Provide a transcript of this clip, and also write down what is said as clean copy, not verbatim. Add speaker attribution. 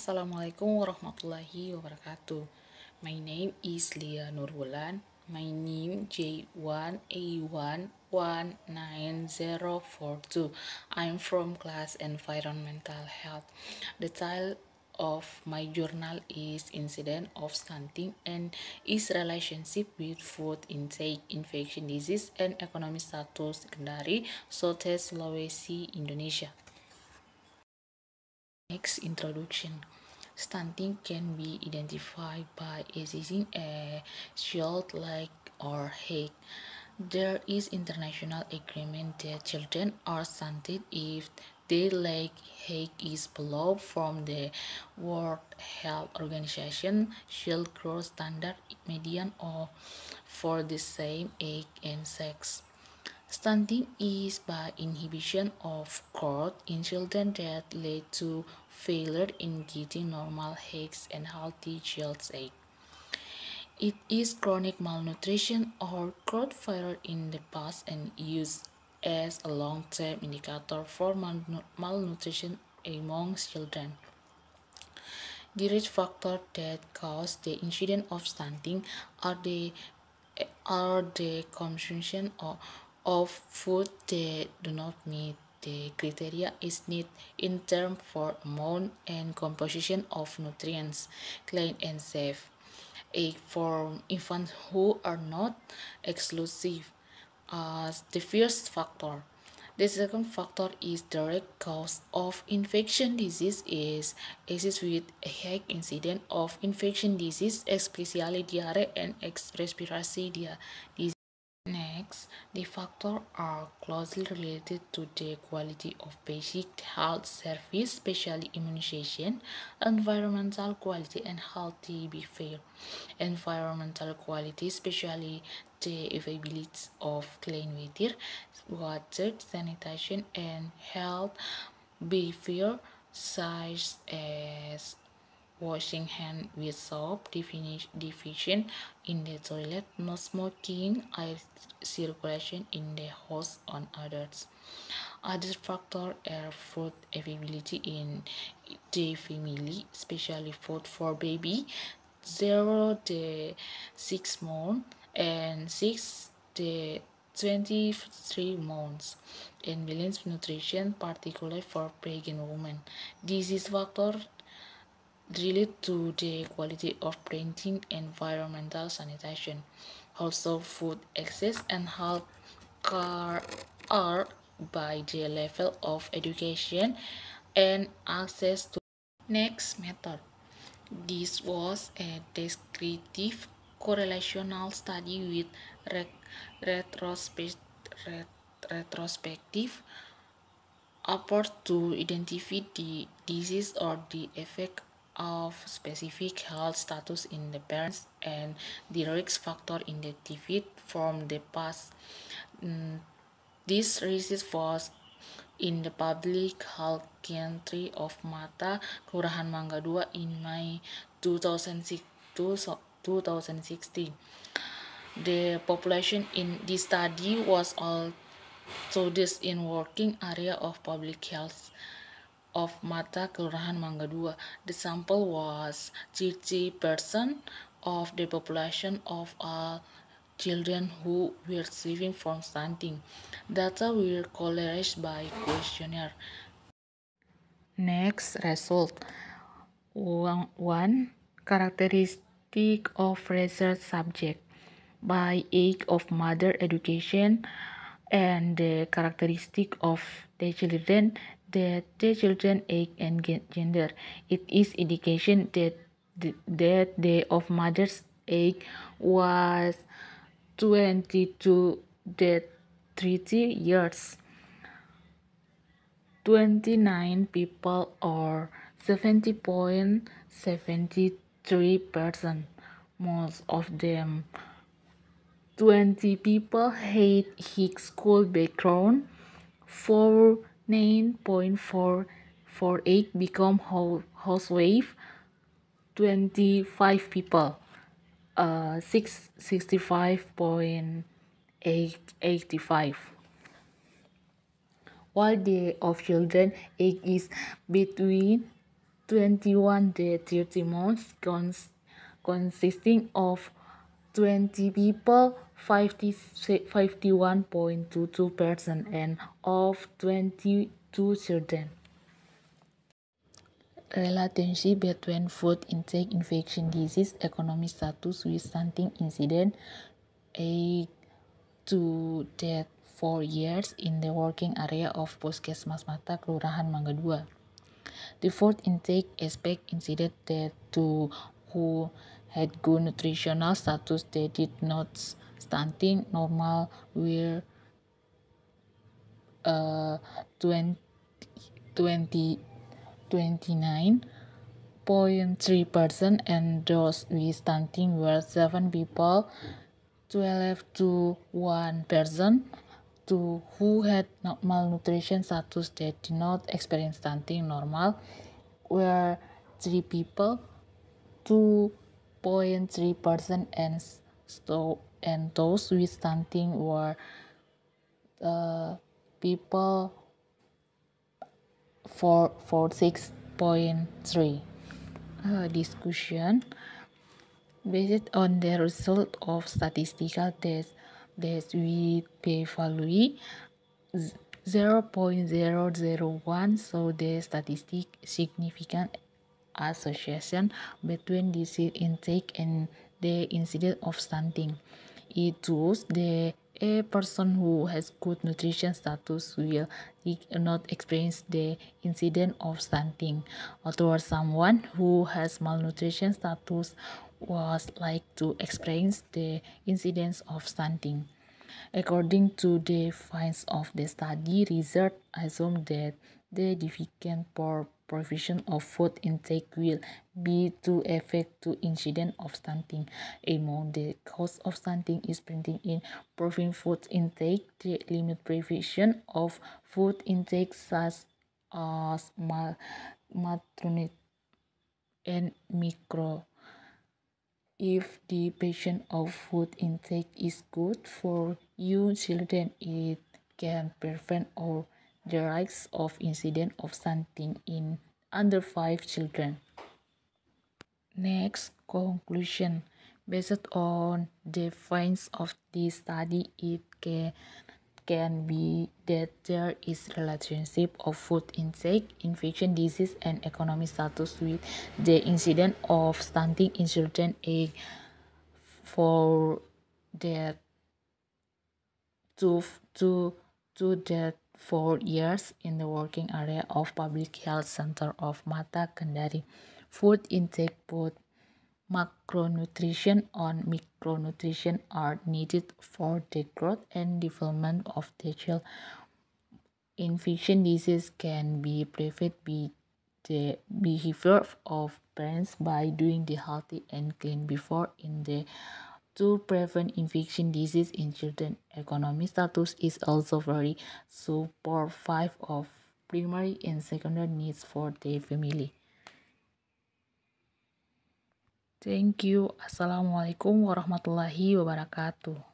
Speaker 1: Assalamualaikum Warahmatullahi Wabarakatuh. My name is Nurwulan. My name J1A119042. I'm from class Environmental Health. The title of my journal is Incident of Stunting and its relationship with food intake, infection disease, and economic status secondary, Southeast Sulawesi, Indonesia. Next, introduction. Stunting can be identified by assessing a child leg or head. There is international agreement that children are stunted if their leg height is below from the World Health Organization child growth standard median or for the same age and sex. Stunting is by inhibition of growth in children that lead to failure in getting normal height and healthy child's age. It is chronic malnutrition or growth failure in the past and used as a long-term indicator for malnutrition among children. The risk factors that cause the incidence of stunting are the consumption of food that do not meet the criteria is need in terms for amount and composition of nutrients, clean and safe. For infants who are not exclusive as the first factor. The second factor is direct cause of infection disease is with a high incidence of infection disease, especially diarrhea and respiratory disease. Next, the factors are closely related to the quality of basic health service, especially immunization, environmental quality, and healthy behavior. Environmental quality, especially the availability of clean water, sanitation, and health behavior, such as washing hands with soap, defecation in the toilet, no smoking, air circulation in the house on others. Other factors are food availability in the family, especially food for baby 0 to 6 months and 6 to 23 months, and balanced nutrition, particularly for pregnant women. Disease factor related to the quality of parenting, environmental sanitation. Also, food access and health care are by the level of education and access to. Next method. This was a descriptive correlational study with retrospective approach to identify the disease or the effect of specific health status in the parents and the risk factor identified from the past. This research was in the public health country of Mata, Kelurahan Mangga II in May 2016. The population in this study was all students in working area of public health of Mata, Kelurahan Mangga II. The sample was 30% of the population of all children who were suffering from stunting. Data were collated by questionnaire. Next result. 1. Characteristic of research subject by age of mother education and the characteristic of the children, that the children age and gender. It is indication that the of mother's age was 22 to 30 years. 29 people or 70.73%. Most of them 20 people had high school background. 9.448 become housewife. 25 people 65.85, while the of children age is between 21 day 30 months consisting of 20 people, 51.22%, and of 22 children. Relationship between food intake, infection disease, economic status with stunting incident, age to death 4 years in the working area of Puskesmas Mata, Kelurahan Mangga 2. The food intake aspect incident that to who had good nutritional status, they did not stunting normal were 20, 29.3%, and those with stunting were 7 people, 12 to 1%. To who had malnutrition status that did not experience stunting normal were 3 people, 2.3%, and those with stunting were people 6.3. Discussion based on the result of statistical tests with p-value 0.001, so the statistic significant association between disease intake and the incidence of stunting. It shows a person who has good nutrition status will not experience the incidence of stunting, although someone who has malnutrition status was like to experience the incidence of stunting. According to the findings of the study, research assumed that the significant provision of food intake will be to affect the incidence of stunting. Among the cause of stunting is printing in providing food intake, the limit provision of food intake such as malnutrition and micro. If the patient of food intake is good for you children, it can prevent or the rise of incident of stunting in under 5 children. Next, conclusion. Based on the findings of this study, it can be that there is relationship of food intake, infection disease, and economic status with the incidence of stunting in children age for that to that 4 years in the working area of Public Health Center of Mata Kendari. Food intake, both macronutrition and micronutrition, are needed for the growth and development of the child. Infection disease can be prevented by the behavior of parents by doing the healthy and clean before in the to prevent infection disease in children. Economic status is also very supportive of primary and secondary needs for the family. Thank you. Assalamualaikum warahmatullahi wabarakatuh.